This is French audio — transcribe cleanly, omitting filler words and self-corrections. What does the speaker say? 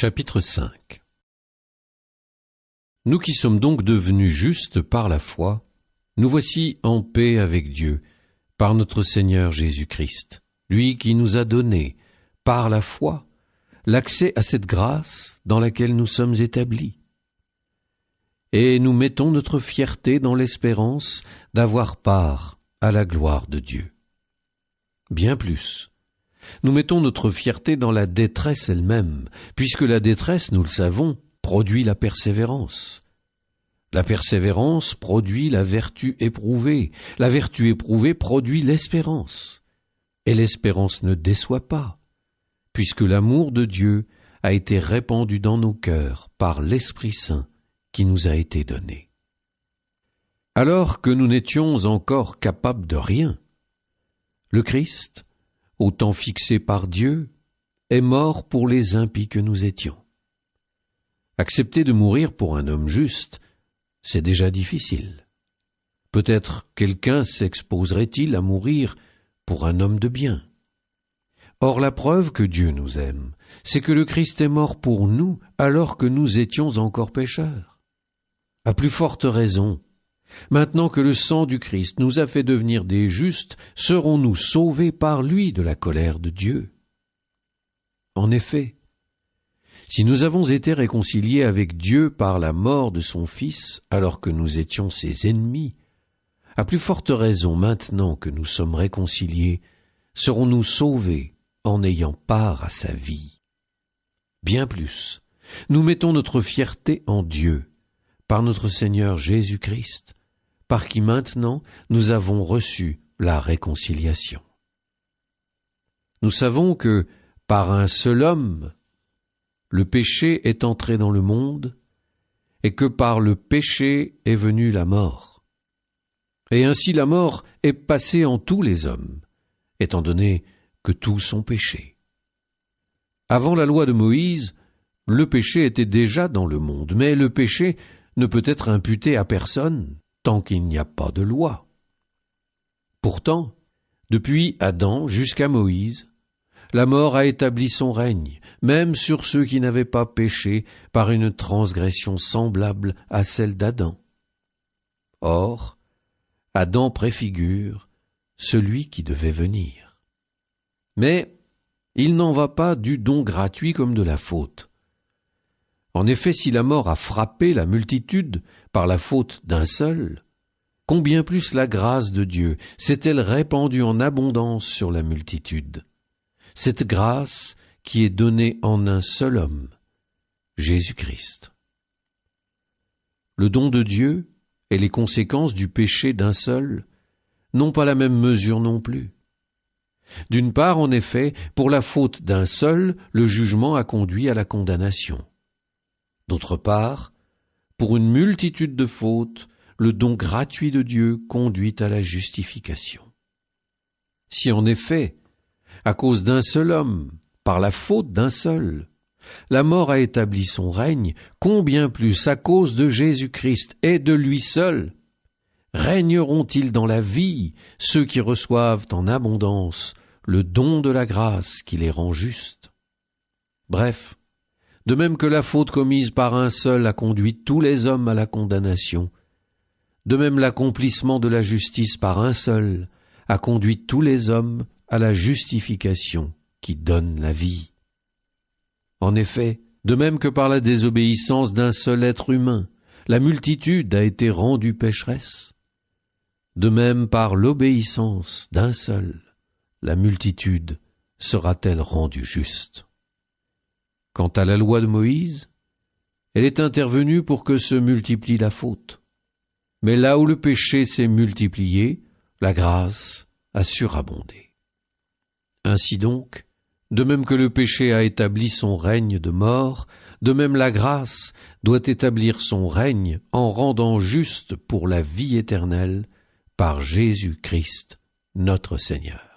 Chapitre 5. Nous qui sommes donc devenus justes par la foi, nous voici en paix avec Dieu, par notre Seigneur Jésus-Christ, lui qui nous a donné, par la foi, l'accès à cette grâce dans laquelle nous sommes établis. Et nous mettons notre fierté dans l'espérance d'avoir part à la gloire de Dieu. Bien plus, nous mettons notre fierté dans la détresse elle-même, puisque la détresse, nous le savons, produit la persévérance. La persévérance produit la vertu éprouvée produit l'espérance. Et l'espérance ne déçoit pas, puisque l'amour de Dieu a été répandu dans nos cœurs par l'Esprit Saint qui nous a été donné. Alors que nous n'étions encore capables de rien, le Christ, au temps fixé par Dieu, est mort pour les impies que nous étions. Accepter de mourir pour un homme juste, c'est déjà difficile. Peut-être quelqu'un s'exposerait-il à mourir pour un homme de bien. Or la preuve que Dieu nous aime, c'est que le Christ est mort pour nous alors que nous étions encore pécheurs. À plus forte raison, maintenant que le sang du Christ nous a fait devenir des justes, serons-nous sauvés par lui de la colère de Dieu. En effet, si nous avons été réconciliés avec Dieu par la mort de son Fils alors que nous étions ses ennemis, à plus forte raison maintenant que nous sommes réconciliés, serons-nous sauvés en ayant part à sa vie. Bien plus, nous mettons notre fierté en Dieu, par notre Seigneur Jésus-Christ, par qui maintenant nous avons reçu la réconciliation. Nous savons que, par un seul homme, le péché est entré dans le monde, et que par le péché est venue la mort. Et ainsi la mort est passée en tous les hommes, étant donné que tous ont péché. Avant la loi de Moïse, le péché était déjà dans le monde, mais le péché ne peut être imputé à personne tant qu'il n'y a pas de loi. Pourtant, depuis Adam jusqu'à Moïse, la mort a établi son règne, même sur ceux qui n'avaient pas péché par une transgression semblable à celle d'Adam. Or, Adam préfigure celui qui devait venir. Mais il n'en va pas du don gratuit comme de la faute. En effet, si la mort a frappé la multitude par la faute d'un seul, combien plus la grâce de Dieu s'est-elle répandue en abondance sur la multitude? Cette grâce qui est donnée en un seul homme, Jésus-Christ. Le don de Dieu et les conséquences du péché d'un seul n'ont pas la même mesure non plus. D'une part, en effet, pour la faute d'un seul, le jugement a conduit à la condamnation. D'autre part, pour une multitude de fautes, le don gratuit de Dieu conduit à la justification. Si en effet, à cause d'un seul homme, par la faute d'un seul, la mort a établi son règne, combien plus à cause de Jésus-Christ et de lui seul, régneront-ils dans la vie ceux qui reçoivent en abondance le don de la grâce qui les rend justes. Bref, de même que la faute commise par un seul a conduit tous les hommes à la condamnation, de même l'accomplissement de la justice par un seul a conduit tous les hommes à la justification qui donne la vie. En effet, de même que par la désobéissance d'un seul être humain, la multitude a été rendue pécheresse, de même par l'obéissance d'un seul, la multitude sera-t-elle rendue juste. Quant à la loi de Moïse, elle est intervenue pour que se multiplie la faute. Mais là où le péché s'est multiplié, la grâce a surabondé. Ainsi donc, de même que le péché a établi son règne de mort, de même la grâce doit établir son règne en rendant juste pour la vie éternelle par Jésus-Christ, notre Seigneur.